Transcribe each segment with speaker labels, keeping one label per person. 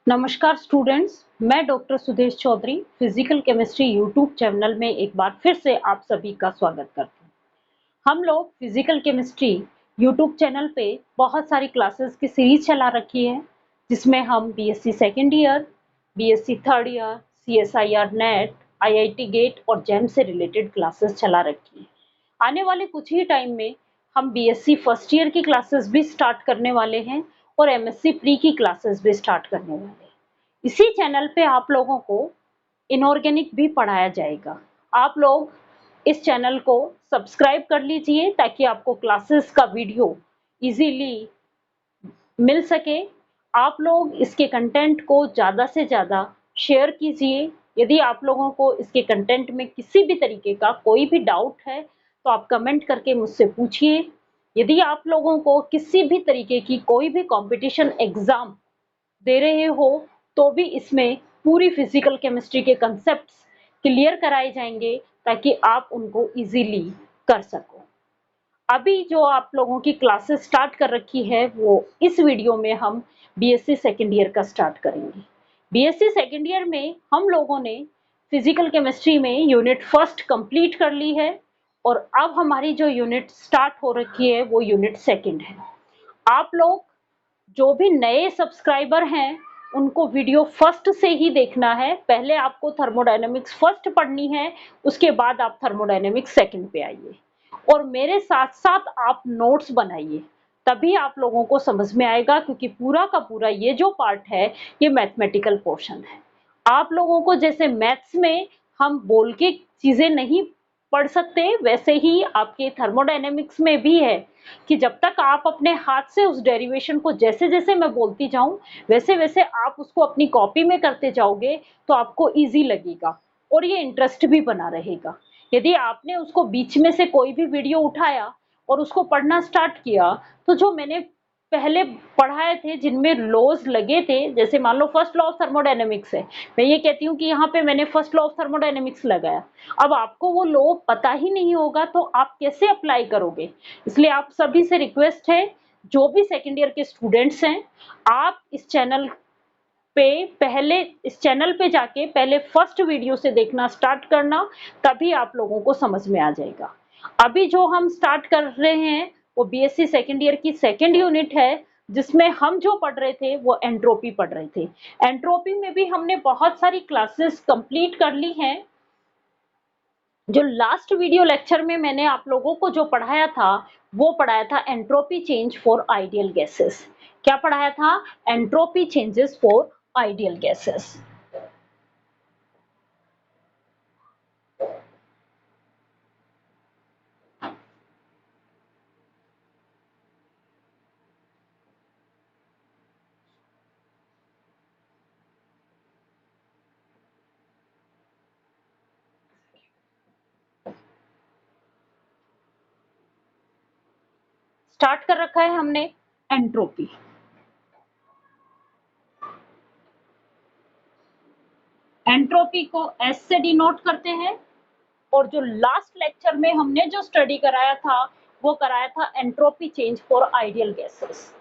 Speaker 1: नमस्कार स्टूडेंट्स, मैं doctor Sudesh Chaudhary physical chemistry YouTube channel में एक बार फिर से आप सभी का स्वागत करती हूँ। हम लोग फिजिकल केमिस्ट्री यूट्यूब चैनल पे बहुत सारी क्लासेस की सीरीज चला रखी है, जिसमें हम BSc second year, BSc third year, CSIR NET, IIT GATE और जैम से रिलेटेड क्लासेस चला रखी है। आने वाले कुछ ही टाइम में हम बीएससी फर्स्ट ईयर की क्लासेस भी स्टार्ट करने वाले हैं और एमएससी प्री की क्लासेस भी स्टार्ट करने वाले हैं। इसी चैनल पे आप लोगों को इनऑर्गेनिक भी पढ़ाया जाएगा। आप लोग इस चैनल को सब्सक्राइब कर लीजिए ताकि आपको क्लासेस का वीडियो इजीली मिल सके। आप लोग इसके कंटेंट को ज़्यादा से ज़्यादा शेयर कीजिए। यदि आप लोगों को इसके कंटेंट में किसी भी तरीके का कोई भी डाउट है तो आप कमेंट करके मुझसे पूछिए। यदि आप लोगों को किसी भी तरीके की कोई भी कंपटीशन एग्जाम दे रहे हो तो भी इसमें पूरी फिजिकल केमिस्ट्री के कंसेप्ट्स क्लियर कराए जाएंगे ताकि आप उनको इजीली कर सको। अभी जो आप लोगों की क्लासेस स्टार्ट कर रखी है वो इस वीडियो में हम बीएससी सेकेंड ईयर का स्टार्ट करेंगे। बीएससी सेकेंड ईयर में हम लोगों ने फिजिकल केमिस्ट्री में यूनिट फर्स्ट कंप्लीट कर ली है और अब हमारी जो यूनिट स्टार्ट हो रखी है वो यूनिट सेकेंड है। आप लोग जो भी नए सब्सक्राइबर हैं उनको वीडियो फर्स्ट से ही देखना है। पहले आपको थर्मोडायनेमिक्स फर्स्ट पढ़नी है, उसके बाद आप थर्मोडायनेमिक्स सेकंड पे आइए और मेरे साथ साथ आप नोट्स बनाइए, तभी आप लोगों को समझ में आएगा, क्योंकि पूरा का पूरा ये जो पार्ट है ये मैथमेटिकल पोर्शन है। आप लोगों को जैसे मैथ्स में हम बोल के चीजें नहीं पढ़ सकते, वैसे ही आपके थर्मोडायनेमिक्स में भी है कि जब तक आप अपने हाथ से उस डेरिवेशन को जैसे जैसे मैं बोलती जाऊं वैसे वैसे आप उसको अपनी कॉपी में करते जाओगे तो आपको इजी लगेगा और ये इंटरेस्ट भी बना रहेगा। यदि आपने उसको बीच में से कोई भी वीडियो उठाया और उसको पढ़ना स्टार्ट किया तो जो मैंने पहले पढ़ाए थे जिनमें लॉज लगे थे, जैसे मान लो फर्स्ट लॉ ऑफ थर्मोडायनेमिक्स है, मैं ये कहती हूँ कि यहाँ पे मैंने फर्स्ट लॉ ऑफ थर्मोडायनेमिक्स लगाया, अब आपको वो लॉ पता ही नहीं होगा तो आप कैसे अप्लाई करोगे। इसलिए आप सभी से रिक्वेस्ट है, जो भी सेकेंड ईयर के स्टूडेंट्स हैं, आप इस चैनल पे जाके पहले फर्स्ट वीडियो से देखना स्टार्ट करना, तभी आप लोगों को समझ में आ जाएगा। अभी जो हम स्टार्ट कर रहे हैं वो बीएससी सेकेंड ईयर की सेकेंड यूनिट है, जिसमें हम जो पढ़ रहे थे वो एंट्रोपी पढ़ रहे थे। एंट्रोपी में भी हमने बहुत सारी क्लासेस कंप्लीट कर ली हैं। जो लास्ट वीडियो लेक्चर में मैंने आप लोगों को जो पढ़ाया था वो पढ़ाया था entropy change for ideal gases. क्या पढ़ाया था? Entropy changes for ideal gases. Start कर रखा है हमने एंट्रोपी। एंट्रोपी को एस से डिनोट करते हैं और जो लास्ट लेक्चर में हमने जो स्टडी कराया था वो कराया था entropy change for ideal gases.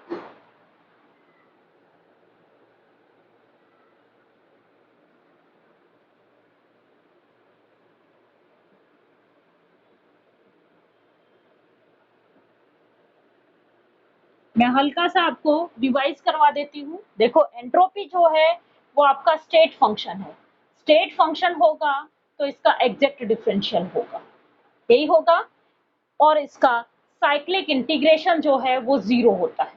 Speaker 1: मैं हल्का सा आपको रिवाइज करवा देती हूँ। देखो, एंट्रोपी जो है वो आपका स्टेट फंक्शन है। स्टेट फंक्शन होगा तो इसका एग्जैक्ट डिफरेंशियल होगा, यही होगा, और इसका साइक्लिक इंटीग्रेशन जो है वो 0 होता है।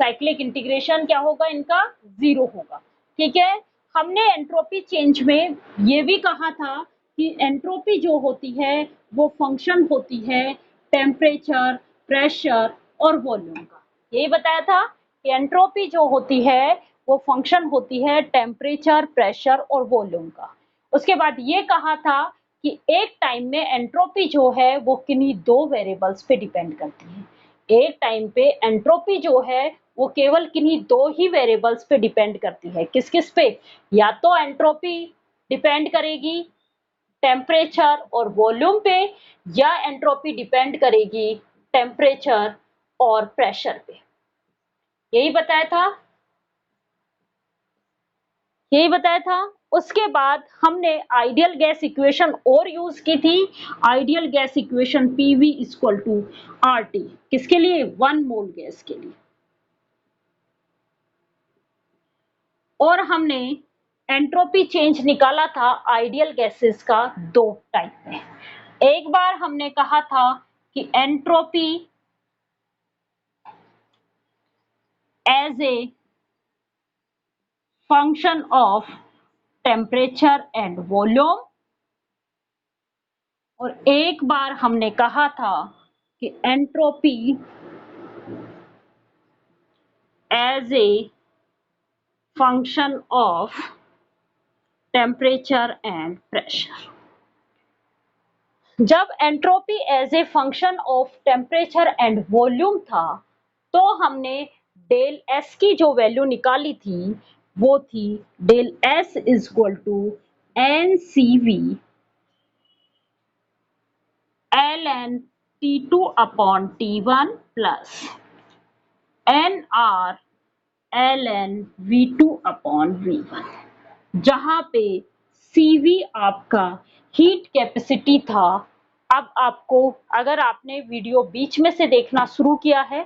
Speaker 1: साइक्लिक इंटीग्रेशन क्या होगा? इनका 0 होगा। ठीक है। हमने एंट्रोपी चेंज में ये भी कहा था कि एंट्रोपी जो होती है वो फंक्शन होती है टेम्परेचर, प्रेशर और वॉल्यूम का। यही बताया था कि एंट्रोपी जो होती है वो फंक्शन होती है टेम्परेचर, प्रेशर और वॉल्यूम का। उसके बाद ये कहा था कि एक टाइम में एंट्रोपी जो है वो किन्हीं दो वेरिएबल्स पे डिपेंड करती है। एक टाइम पे एंट्रोपी जो है वो केवल किन्हीं दो ही वेरिएबल्स पे डिपेंड करती है। किस किस पे? या तो एंट्रोपी डिपेंड करेगी टेम्परेचर और वॉल्यूम पे, या एंट्रोपी डिपेंड करेगी टेम्परेचर और प्रेशर पे। यही बताया था। यही बताया था। उसके बाद हमने आइडियल गैस इक्वेशन और यूज की थी, ideal gas equation PV equal to RT, किसके लिए, 1 मोल गैस के लिए। और हमने एंट्रोपी चेंज निकाला था आइडियल गैसेस का 2 टाइप में। एक बार हमने कहा था कि entropy as a function of temperature and volume, और एक बार हमने कहा था कि entropy as a function of temperature and pressure. जब entropy as a function of temperature and volume था तो हमने डेल एस की जो वैल्यू निकाली थी वो थी del S is equal to N C V L N T two upon T one plus N R L N V two upon V one, जहां पे CV आपका हीट कैपेसिटी था। अब आपको, अगर आपने वीडियो बीच में से देखना शुरू किया है,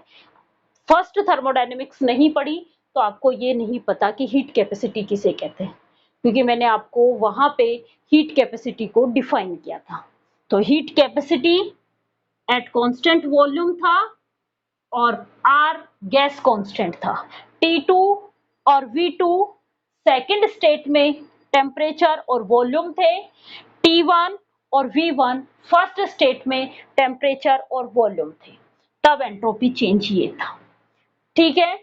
Speaker 1: फर्स्ट थर्मोडायनेमिक्स नहीं पढ़ी, तो आपको ये नहीं पता कि हीट कैपेसिटी किसे कहते हैं, क्योंकि मैंने आपको वहां पे हीट कैपेसिटी को डिफाइन किया था। तो heat capacity at constant volume था और R गैस कांस्टेंट था। T2 और V2 सेकंड स्टेट में टेम्परेचर और वॉल्यूम थे। T1 और V1 फर्स्ट स्टेट में टेम्परेचर और वॉल्यूम थे। तब एंट्रोपी चेंज ये था। ठीक है,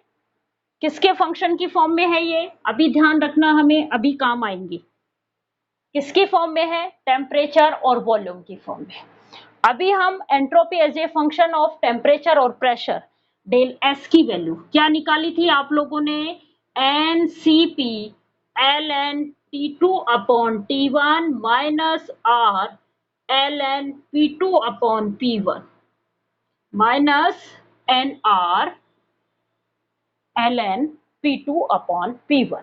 Speaker 1: किसके फंक्शन की फॉर्म में है ये, अभी ध्यान रखना, हमें अभी काम आएंगे। किसकी फॉर्म में है, टेम्परेचर और वॉल्यूम की फॉर्म में। अभी हम entropy as a function of temperature और प्रेशर डेल एस की वैल्यू क्या निकाली थी आप लोगों ने, N C P L N T two upon T one minus R L N P two upon P one minus N R L N P two upon P one,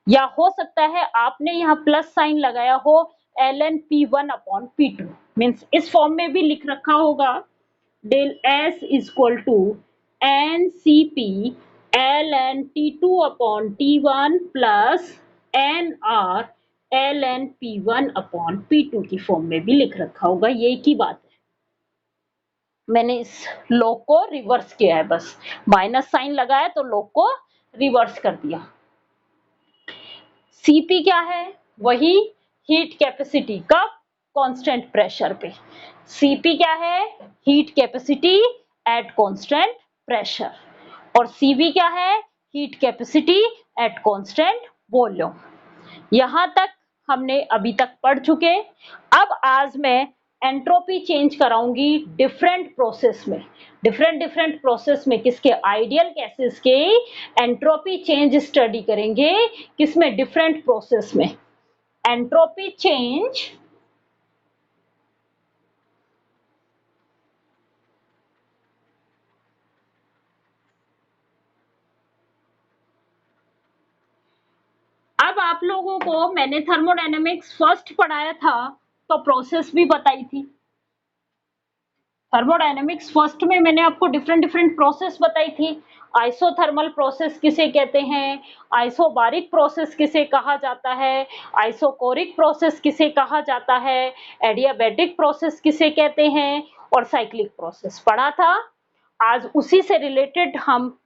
Speaker 1: या हो सकता है आपने यहाँ प्लस साइन लगाया हो L N P one upon P two, means इस form में भी लिख रखा होगा del S is equal to N C P L N T two upon T one plus N R L N P one upon P two की form में भी लिख रखा होगा। ये की बात है, मैंने इस लॉग को रिवर्स किया है, बस माइनस साइन लगाया तो लॉग को रिवर्स कर दिया। Cp क्या है, वही हीट कैपेसिटी का कांस्टेंट प्रेशर पे। Cp क्या है, heat capacity at constant pressure, और Cv क्या है, heat capacity at constant volume. यहां तक हमने अभी तक पढ़ चुके। अब आज मैं एंट्रोपी चेंज कराऊंगी डिफरेंट प्रोसेस में। डिफरेंट प्रोसेस में किसके, आइडियल गैसेस के एंट्रोपी चेंज स्टडी करेंगे। किसमें, डिफरेंट प्रोसेस में एंट्रोपी चेंज अब आप लोगों को मैंने थर्मोडायनेमिक्स फर्स्ट पढ़ाया था तो प्रोसेस भी बताई थी। थर्मोडायनेमिक्स फर्स्ट में मैंने आपको डिफरेंट प्रोसेस बताई थी। आइसोथर्मल प्रोसेस किसे कहते हैं, आइसोबारिक प्रोसेस किसे कहा जाता है, आइसोकोरिक प्रोसेस किसे कहा जाता है, एडियाबैटिक प्रोसेस किसे कहते हैं, और साइक्लिक प्रोसेस पढ़ा था। आज उसी से रिलेटेड हम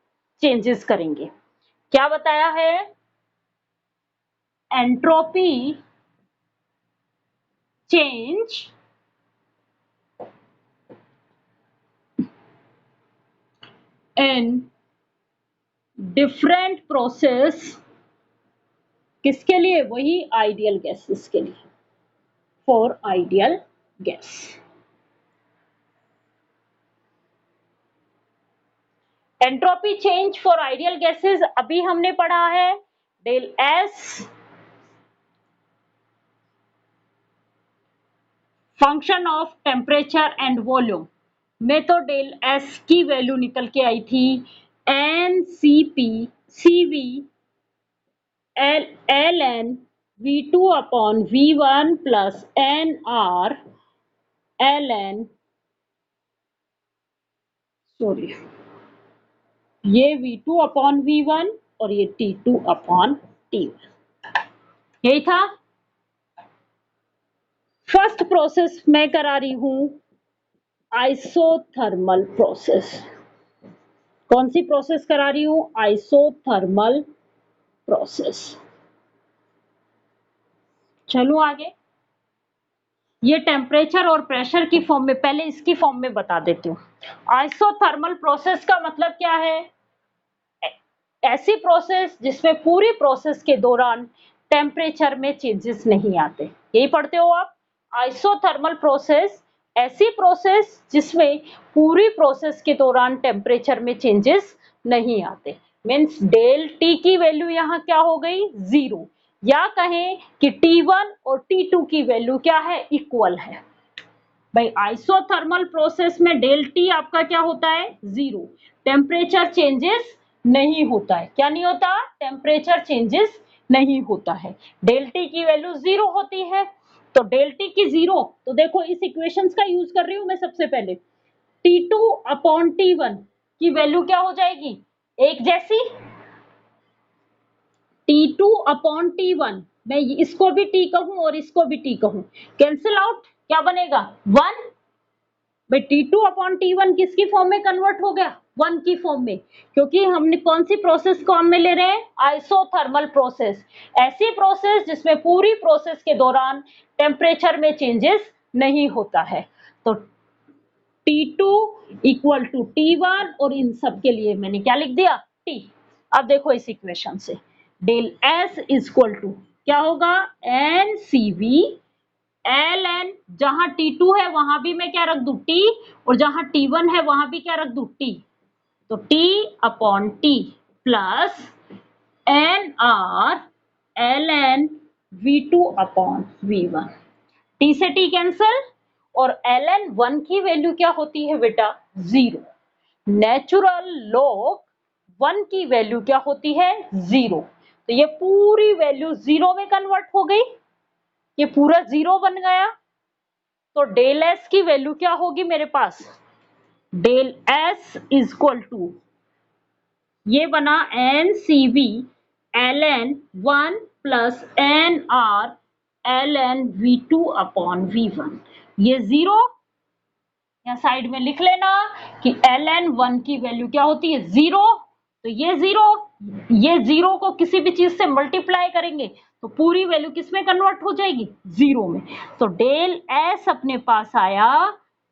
Speaker 1: चेंजेस करेंगे। क्या बताया है, entropy change in different process, किसके लिए, वही आइडियल गैसेस के लिए, for ideal gas. Entropy change for ideal gases अभी हमने पढ़ा है del S function of temperature and volume में, तो डेल एस की वैल्यू निकल के आई थी N C P C V ln V2 upon V1 plus NR ln, sorry, ये V2 अपॉन V1 और ये T2 अपॉन T1, यही था। फर्स्ट प्रोसेस मैं करा रही हूं आइसोथर्मल प्रोसेस। कौन सी प्रोसेस करा रही हूं? Isothermal process. चलो आगे। ये टेम्परेचर और प्रेशर की फॉर्म में, पहले इसकी फॉर्म में बता देती हूँ। आइसोथर्मल प्रोसेस का मतलब क्या है? ऐसी प्रोसेस जिसमें पूरी प्रोसेस के दौरान टेम्परेचर में चेंजेस नहीं आते, यही पढ़ते हो आप। आइसोथर्मल प्रोसेस ऐसी प्रोसेस जिसमें पूरी प्रोसेस के दौरान टेम्परेचर में चेंजेस नहीं आते। मीन्स डेल टी की वैल्यू यहाँ क्या हो गई? 0, या कहें कि T1 और T2 की वैल्यू क्या है? इक्वल है। भाई आइसोथर्मल प्रोसेस में डेल टी आपका क्या होता है? 0। टेम्परेचर चेंजेस नहीं होता है। क्या नहीं होता? टेम्परेचर चेंजेस नहीं होता है। डेल टी की वैल्यू 0 होती है। तो डेल टी की 0, तो देखो इस इक्वेशंस का यूज कर रही हूं मैं सबसे पहले। T2 अपॉन T1 की वैल्यू क्या हो जाएगी? एक जैसी। T2 अपॉन T1, मैं इसको भी T कहूं और इसको भी T कहूं, कैंसिल आउट, क्या बनेगा? 1। भाई T2 अपॉन T1 किसकी फॉर्म में कन्वर्ट हो गया? 1 की फॉर्म में, क्योंकि हमने कौन सी प्रोसेस को हम में ले रहे हैं? Isothermal process. ऐसी प्रोसेस जिसमें पूरी प्रोसेस के दौरान टेम्परेचर में चेंजेस नहीं होता है। तो T2 इक्वल टू T1 और इन सब के लिए मैंने क्या लिख दिया? T। अब देखो इस इक्वेशन से डेल S इक्वल टू क्या होगा? NCV ln, जहां T2 है वहां भी मैं क्या रख दूं? T, और जहां T1 है वहां भी क्या रख दूं? T। तो T upon T plus NR ln V2 upon V1। T से T कैंसल, और ln 1 की वैल्यू क्या होती है बेटा? 0। नेचुरल लॉग 1 की वैल्यू क्या होती है? 0। तो ये पूरी वैल्यू 0 में कन्वर्ट हो गई, ये पूरा 0 बन गया। तो डेल एस की वैल्यू क्या होगी मेरे पास? डेल एस इक्वल टू ये बना N C V L N 1 plus N R L N V2 upon V1। ये 0 या साइड में लिख लेना कि एल एन 1 की वैल्यू क्या होती है? 0। तो ये 0, ये 0 को किसी भी चीज से मल्टीप्लाई करेंगे तो पूरी वैल्यू किस में कन्वर्ट हो जाएगी? 0 में। तो डेल एस अपने पास आया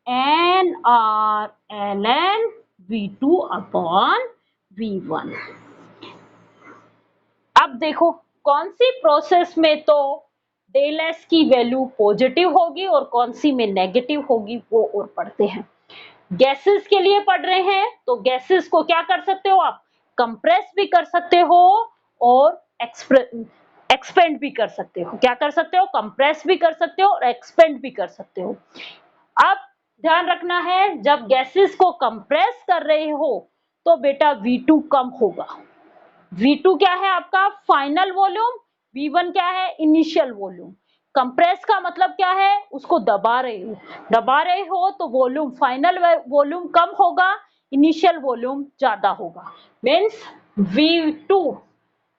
Speaker 1: N R L N V2 upon V1। अब देखो कौन सी प्रोसेस में तो डेल एस की वैल्यू पॉजिटिव होगी और कौन सी में नेगेटिव होगी, वो और पढ़ते हैं। गैसेस के लिए पढ़ रहे हैं, तो गैसेस को क्या कर सकते हो आप? कंप्रेस भी कर सकते हो और एक्सपेंड भी कर सकते हो। क्या कर सकते हो? कंप्रेस भी कर सकते हो और एक्सपेंड भी कर सकते हो। अब ध्यान रखना है, जब गैसेस को कंप्रेस कर रहे हो तो बेटा V2 कम होगा। V2 क्या है आपका? Final volume. V1 क्या है? Initial volume. कंप्रेस का मतलब क्या है? उसको दबा रहे हो तो वॉल्यूम, फाइनल वॉल्यूम कम होगा, इनिशियल वॉल्यूम ज्यादा होगा। Means V2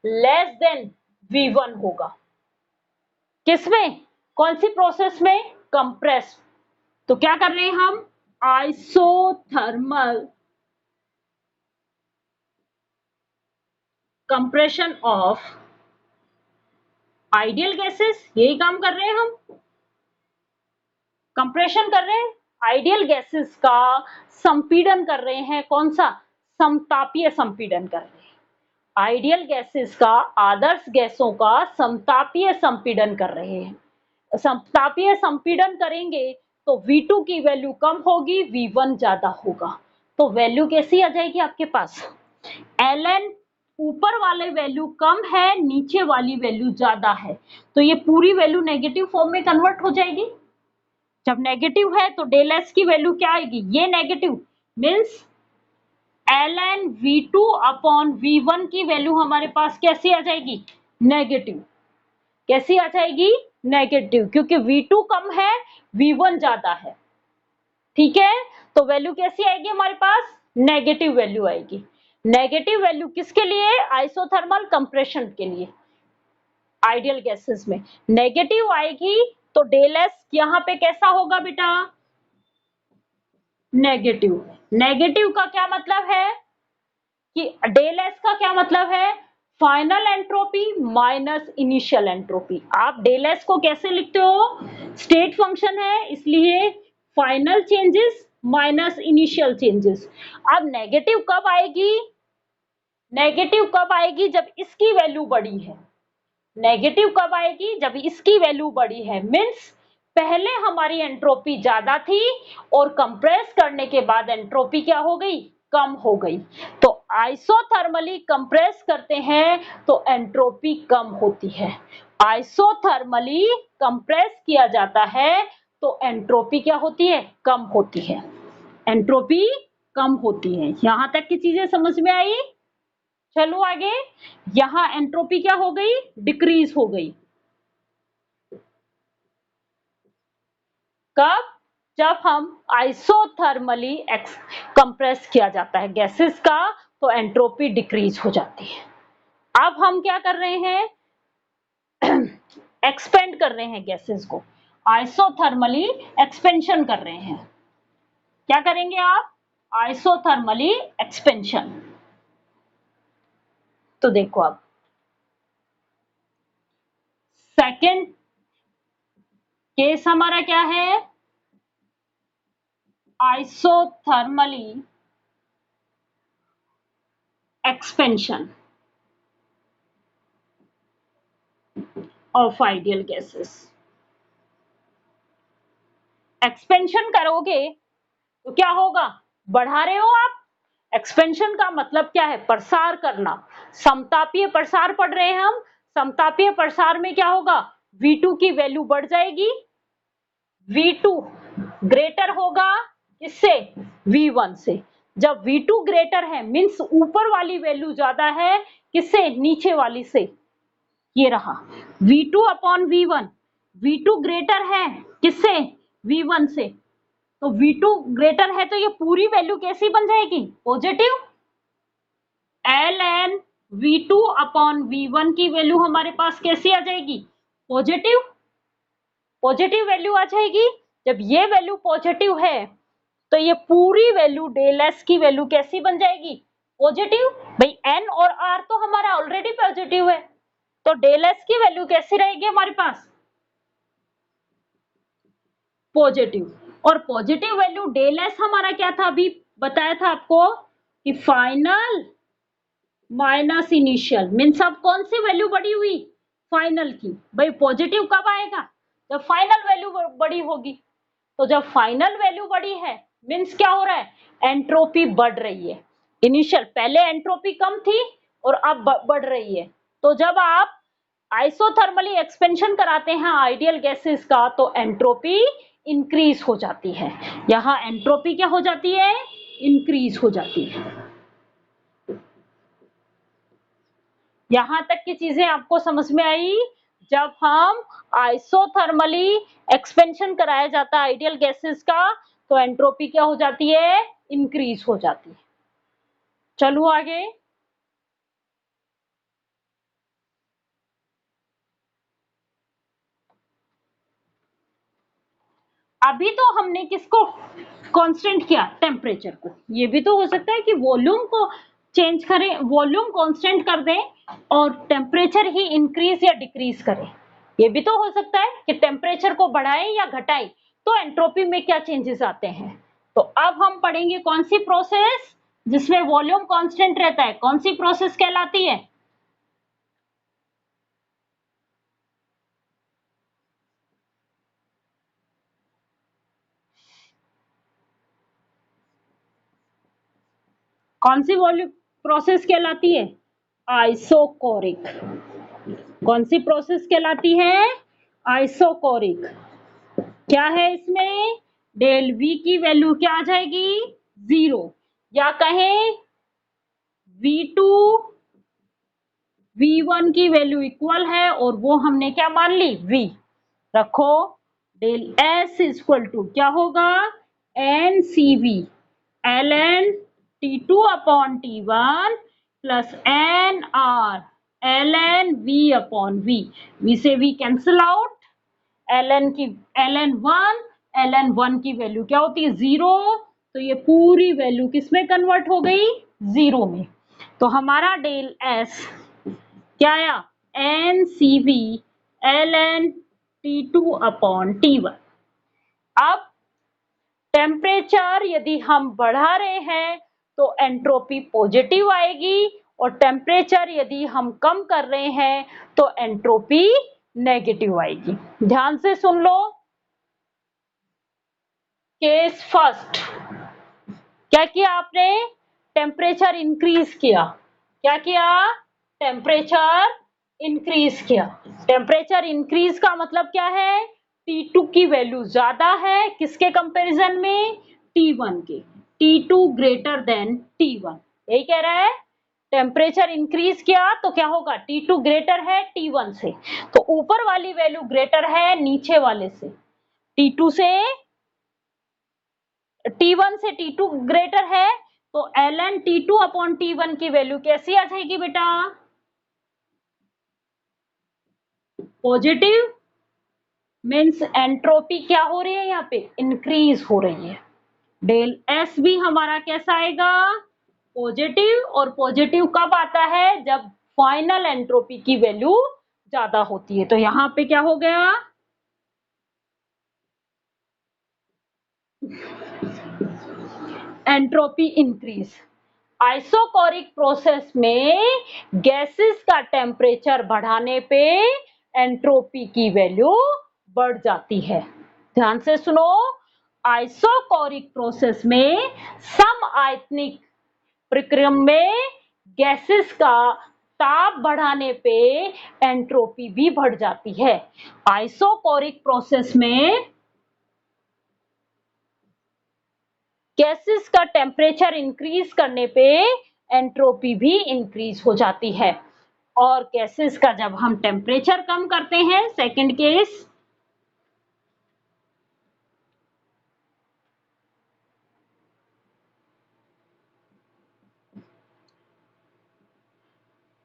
Speaker 1: less than V1 होगा। किसमें? कौन सी प्रोसेस में? कंप्रेस। तो क्या कर रहे हैं हम? Isothermal compression of ideal gases, यही काम कर रहे हैं हम। कंप्रेशन कर रहे हैं, आइडियल गैसेस का संपीड़न कर रहे हैं। कौन सा? समतापीय संपीड़न कर रहे हैं। आइडियल गैसेस का, आदर्श गैसों का समतापीय संपीड़न कर रहे हैं। समतापीय संपीड़न करेंगे तो V2 की वैल्यू कम होगी, V1 ज्यादा होगा। तो वैल्यू कैसी आ जाएगी आपके पास? ln ऊपर वाले वैल्यू कम है, नीचे वाली वैल्यू ज्यादा है, तो ये पूरी वैल्यू नेगेटिव फॉर्म में कन्वर्ट हो जाएगी। जब नेगेटिव है तो डेल एस की वैल्यू क्या आएगी? ये negative. Means ln V2 upon V1 की वैल्यू हमारे पास कैसी आ जाएगी? नेगेटिव। कैसी आ जाएगी? नेगेटिव, क्योंकि V2 कम है, V1 ज्यादा है। ठीक है, तो वैल्यू कैसी आएगी हमारे पास? नेगेटिव वैल्यू आएगी। नेगेटिव वैल्यू किसके लिए? आइसोथर्मल कंप्रेशन के लिए। आइडियल गैसेस में नेगेटिव आएगी तो डेल एस यहाँ पे कैसा होगा बेटा? नेगेटिव। नेगेटिव का क्या मतलब है कि डेल एस का क्या मतलब है? Final entropy minus initial entropy. आप डेल एस को कैसे लिखते हो? स्टेट फंक्शन है, इसलिए final changes minus initial changes. अब नेगेटिव कब आएगी? नेगेटिव कब आएगी? जब इसकी वैल्यू बड़ी है। नेगेटिव कब आएगी? जब इसकी वैल्यू बड़ी है। मीन्स पहले हमारी एंट्रोपी ज्यादा थी और कंप्रेस करने के बाद एंट्रोपी क्या हो गई? कम हो गई। तो आइसोथर्मली कंप्रेस करते हैं तो एंट्रोपी कम होती है। आइसोथर्मली कंप्रेस किया जाता है तो एंट्रोपी क्या होती है? कम होती है। एंट्रोपी कम होती है। यहां तक की चीजें समझ में आई? चलो आगे। यहां एंट्रोपी क्या हो गई? डिक्रीज हो गई। कब? जब हम आइसोथर्मली कंप्रेस किया जाता है गैसेस का तो एंट्रोपी डिक्रीज हो जाती है। अब हम क्या कर रहे हैं? एक्सपेंड कर रहे हैं गैसेस को। आइसोथर्मली एक्सपेंशन कर रहे हैं। क्या करेंगे आप? Isothermally expansion. तो देखो अब सेकेंड केस हमारा क्या है? Isothermally expansion of ideal gases. Expansion करोगे तो क्या होगा? बढ़ा रहे हो आप। एक्सपेंशन का मतलब क्या है? प्रसार करना। समतापीय प्रसार पढ़ रहे हैं हम। समतापीय प्रसार में क्या होगा? V2 की वैल्यू बढ़ जाएगी। V2 ग्रेटर होगा किससे? V1 से। जब V2 ग्रेटर है मीन्स ऊपर वाली वैल्यू ज्यादा है किससे? नीचे वाली से। ये रहा V2 upon V1। V2 greater है किससे? V1 से। तो V2 ग्रेटर है तो ये पूरी वैल्यू कैसी बन जाएगी? Positive. ln V2 upon V1 की वैल्यू हमारे पास कैसी आ जाएगी? पॉजिटिव। पॉजिटिव वैल्यू आ जाएगी। जब ये वैल्यू पॉजिटिव है तो ये पूरी वैल्यू डेल एस की वैल्यू कैसी बन जाएगी? पॉजिटिव। भाई n और r तो हमारा ऑलरेडी पॉजिटिव है तो डेल एस की वैल्यू कैसी रहेगी हमारे पास? पॉजिटिव। और पॉजिटिव वैल्यू डेल एस हमारा क्या था? अभी बताया था आपको कि फाइनल माइनस इनिशियल। मीन्स अब कौन सी वैल्यू बड़ी हुई? फाइनल की। भाई पॉजिटिव कब आएगा? जब फाइनल वैल्यू बड़ी होगी। तो जब फाइनल वैल्यू बड़ी है मीन्स क्या हो रहा है? एंट्रोपी बढ़ रही है। इनिशियल पहले एंट्रोपी कम थी और अब बढ़ रही है। तो जब आप आइसोथर्मली एक्सपेंशन कराते हैं आइडियल गैसेस का तो एंट्रोपी इंक्रीज हो जाती है। यहाँ एंट्रोपी क्या हो जाती है? इंक्रीज हो जाती है। यहां तक की चीजें आपको समझ में आई? जब हम आइसोथर्मली एक्सपेंशन कराया जाता है आइडियल गैसेस का तो एंट्रोपी क्या हो जाती है? इंक्रीज हो जाती है। चलो आगे। अभी तो हमने किसको कांस्टेंट किया? टेम्परेचर को। ये भी तो हो सकता है कि वॉल्यूम को चेंज करें, वॉल्यूम कांस्टेंट कर दें और टेम्परेचर ही इंक्रीज या डिक्रीज करें। ये भी तो हो सकता है कि टेम्परेचर को बढ़ाएं या घटाएं तो एंट्रोपी में क्या चेंजेस आते हैं। तो अब हम पढ़ेंगे कौन सी प्रोसेस जिसमें वॉल्यूम कांस्टेंट रहता है। कौन सी प्रोसेस कहलाती है? कौन सी वॉल्यूम प्रोसेस कहलाती है? आइसोकोरिक। कौन सी प्रोसेस कहलाती है? आइसोकोरिक। क्या है इसमें? डेल वी की वैल्यू क्या आ जाएगी? 0। या कहें V2 V1 की वैल्यू इक्वल है और वो हमने क्या मान ली, V रखो। डेल S इक्वल टू क्या होगा, NCV ln T2 upon T1 plus NR ln V upon V। V से V कैंसिल आउट, ln 1 की वैल्यू क्या होती है, 0। तो ये पूरी वैल्यू किस में कन्वर्ट हो गई, 0 में। तो हमारा डेल S क्या आया, NCV ln T2 upon T1। अब टेम्परेचर यदि हम बढ़ा रहे हैं तो एंट्रोपी पॉजिटिव आएगी, और टेम्परेचर यदि हम कम कर रहे हैं तो एंट्रोपी नेगेटिव आएगी। ध्यान से सुन लो। केस फर्स्ट, क्या किया आपने, टेम्परेचर इंक्रीज किया। क्या किया, टेम्परेचर इंक्रीज किया। टेम्परेचर इंक्रीज का मतलब क्या है, T2 की वैल्यू ज्यादा है किसके कंपैरिजन में, T1 के। T2 ग्रेटर देन T1, यही कह रहा है। टेम्परेचर इंक्रीज किया तो क्या होगा, T2 ग्रेटर है T1 से, तो ऊपर वाली वैल्यू ग्रेटर है नीचे वाले से। T2 से T1 से T2 ग्रेटर है, तो ln T2 अपॉन T1 की वैल्यू कैसी आ जाएगी बेटा, पॉजिटिव। मीन्स एंट्रोपी क्या हो रही है, यहाँ पे इंक्रीज हो रही है। डेल एस भी हमारा कैसा आएगा, पॉजिटिव। और पॉजिटिव कब आता है, जब फाइनल एंट्रोपी की वैल्यू ज्यादा होती है। तो यहाँ पे क्या हो गया, एंट्रोपी इंक्रीज। आइसोकोरिक प्रोसेस में गैसेस का टेम्परेचर बढ़ाने पे एंट्रोपी की वैल्यू बढ़ जाती है। ध्यान से सुनो, आइसोकोरिक प्रोसेस में सम आयतनिक प्रक्रिया में गैसेस का ताप बढ़ाने पे एंट्रोपी भी बढ़ जाती है। आइसोकोरिक प्रोसेस में गैसेस का टेम्परेचर इंक्रीज करने पे एंट्रोपी भी इंक्रीज हो जाती है। और गैसेस का जब हम टेम्परेचर कम करते हैं, सेकंड केस,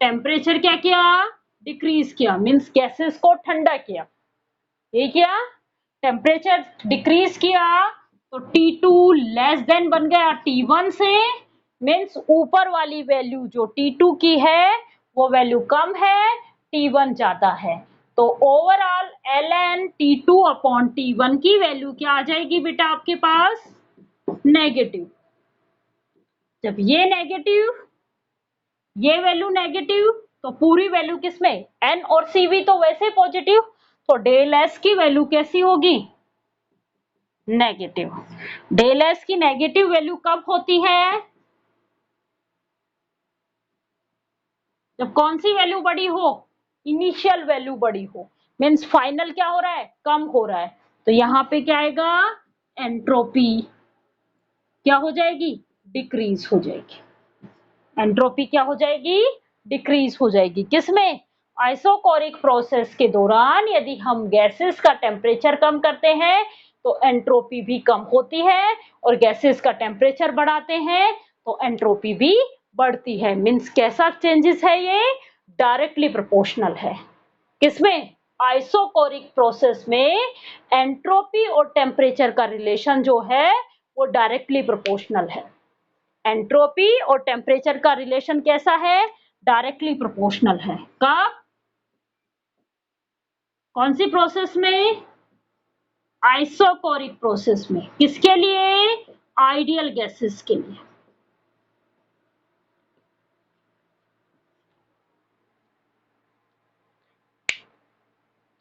Speaker 1: टेम्परेचर क्या किया, डिक्रीज किया। मींस गैसेस को ठंडा किया, ये किया, टेम्परेचर डिक्रीज किया तो T2 लेस देन बन गया T1 से। मीन्स ऊपर वाली वैल्यू जो T2 की है वो वैल्यू कम है, T1 ज्यादा है। तो overall ln T2 upon T1 की वैल्यू क्या आ जाएगी बेटा आपके पास, नेगेटिव। जब ये नेगेटिव, ये वैल्यू नेगेटिव, तो पूरी वैल्यू किसमें, N और CV तो वैसे पॉजिटिव, तो डेल S की वैल्यू कैसी होगी, नेगेटिव। डेल एस की नेगेटिव वैल्यू कब होती है, जब कौन सी वैल्यू बड़ी हो, इनिशियल वैल्यू बड़ी हो। मीन्स फाइनल क्या हो रहा है, कम हो रहा है। तो यहाँ पे क्या आएगा, एंट्रोपी क्या हो जाएगी, डिक्रीज हो जाएगी। एंट्रोपी क्या हो जाएगी, डिक्रीज हो जाएगी। किसमें, आइसोकोरिक प्रोसेस के दौरान यदि हम गैसेस का टेम्परेचर कम करते हैं तो एंट्रोपी भी कम होती है, और गैसेस का टेम्परेचर बढ़ाते हैं तो एंट्रोपी भी बढ़ती है। मीन्स कैसा चेंजेस है, ये डायरेक्टली प्रोपोर्शनल है। किसमें, आइसोकोरिक प्रोसेस में एंट्रोपी और टेम्परेचर का रिलेशन जो है वो डायरेक्टली प्रोपोर्शनल है। एंट्रोपी और टेम्परेचर का रिलेशन कैसा है, डायरेक्टली प्रोपोर्शनल है। कब, कौन सी प्रोसेस में, आइसोकोरिक प्रोसेस में। किसके लिए, आइडियल गैसेस के लिए।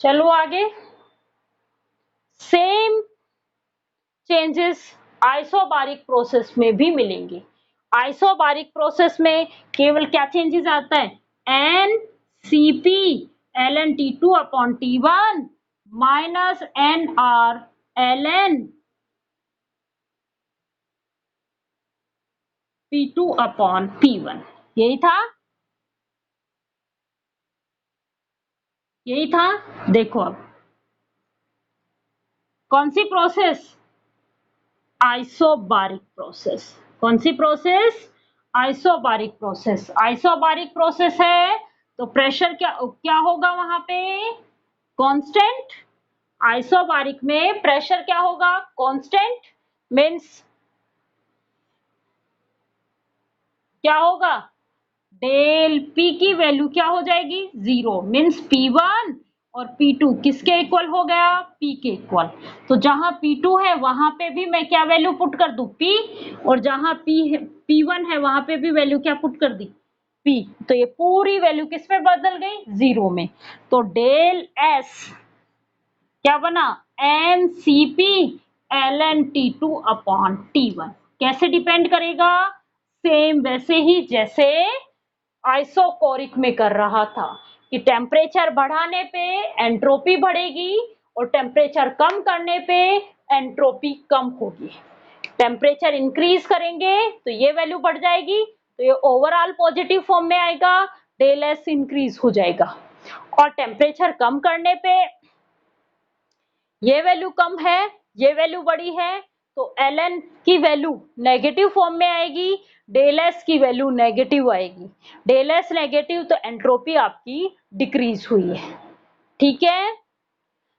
Speaker 1: चलो आगे, सेम चेंजेस आइसोबारिक प्रोसेस में भी मिलेंगे। आइसोबारिक प्रोसेस में केवल क्या चेंजेस आता है, NCP ln T2 upon T1 minus NR ln P2 upon P1, यही था। यही था। देखो अब कौन सी प्रोसेस, आइसोबारिक प्रोसेस। कौन सी process, isobaric process. Isobaric process है तो प्रेशर क्या क्या होगा वहां पे, कांस्टेंट। आइसोबारिक में प्रेशर क्या होगा, कांस्टेंट। मीन्स क्या होगा, डेल पी की वैल्यू क्या हो जाएगी, जीरो। मीन्स P1 और P2 किसके इक्वल हो गया, P के इक्वल। तो जहां P2 है वहां पे भी मैं क्या वैल्यू पुट कर दूं, P, और जहां P1 है वहां पे भी वैल्यू क्या पुट कर दी, P। तो ये पूरी वैल्यू किस में बदल गई, जीरो में। तो डेल S क्या बना, mCp ln T2 upon T1। कैसे डिपेंड करेगा, सेम वैसे ही जैसे आइसोकोरिक में कर रहा था कि टेम्परेचर बढ़ाने पे एंट्रोपी बढ़ेगी और टेम्परेचर कम करने पे एंट्रोपी कम होगी। टेम्परेचर इंक्रीज करेंगे तो ये वैल्यू बढ़ जाएगी, तो ये ओवरऑल पॉजिटिव फॉर्म में आएगा, डेल एस इंक्रीज हो जाएगा। और टेम्परेचर कम करने पे ये वैल्यू कम है, ये वैल्यू बड़ी है, तो ln की वैल्यू नेगेटिव फॉर्म में आएगी, डेल एस की वैल्यू नेगेटिव आएगी। डेल एस नेगेटिव तो एंट्रोपी आपकी डिक्रीज हुई है। ठीक है,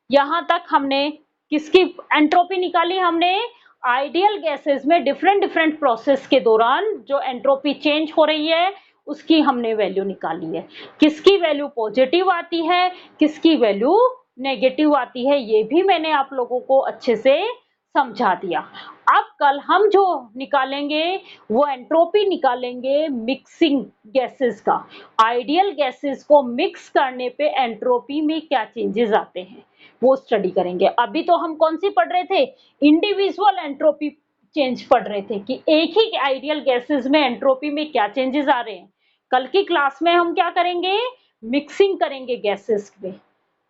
Speaker 1: यहां तक हमने किसकी एंट्रोपी निकाली, हमने आइडियल गैसेस में डिफरेंट डिफरेंट प्रोसेस के दौरान जो एंट्रोपी चेंज हो रही है उसकी हमने वैल्यू निकाली है। किसकी वैल्यू पॉजिटिव आती है, किसकी वैल्यू नेगेटिव आती है, ये भी मैंने आप लोगों को अच्छे से समझा दिया। अब कल हम जो निकालेंगे वो एंट्रोपी निकालेंगे मिक्सिंग गैसेस का। आइडियल गैसेस को मिक्स करने पे एंट्रोपी में क्या चेंजेस आते हैं वो स्टडी करेंगे। अभी तो हम कौन सी पढ़ रहे थे, इंडिविजुअल एंट्रोपी चेंज पढ़ रहे थे कि एक ही आइडियल गैसेस में एंट्रोपी में क्या चेंजेस आ रहे हैं। कल की क्लास में हम क्या करेंगे, मिक्सिंग करेंगे गैसेस में।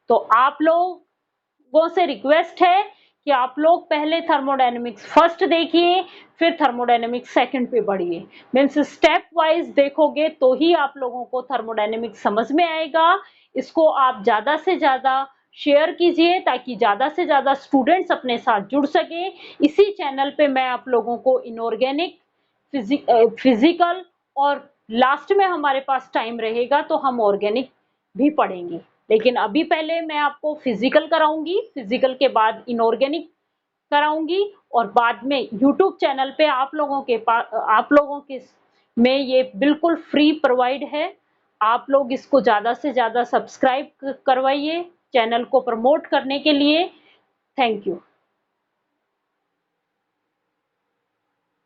Speaker 1: तो आप लोगों से रिक्वेस्ट है कि आप लोग पहले थर्मोडायनेमिक्स फर्स्ट देखिए, फिर थर्मोडायनेमिक्स सेकंड पे बढ़िए। मीन्स स्टेप वाइज देखोगे तो ही आप लोगों को थर्मोडायनेमिक्स समझ में आएगा। इसको आप ज्यादा से ज्यादा शेयर कीजिए ताकि ज्यादा से ज्यादा स्टूडेंट्स अपने साथ जुड़ सके। इसी चैनल पे मैं आप लोगों को इनऑर्गेनिक, फिजिकल और लास्ट में हमारे पास टाइम रहेगा तो हम ऑर्गेनिक भी पढ़ेंगे। लेकिन अभी पहले मैं आपको फिजिकल कराऊंगी, फिजिकल के बाद इनऑर्गेनिक कराऊंगी, और बाद में यूट्यूब चैनल पे आप लोगों के पास, आप लोगों के में ये बिल्कुल फ्री प्रोवाइड है। आप लोग इसको ज्यादा से ज्यादा सब्सक्राइब करवाइए चैनल को प्रमोट करने के लिए। Thank you.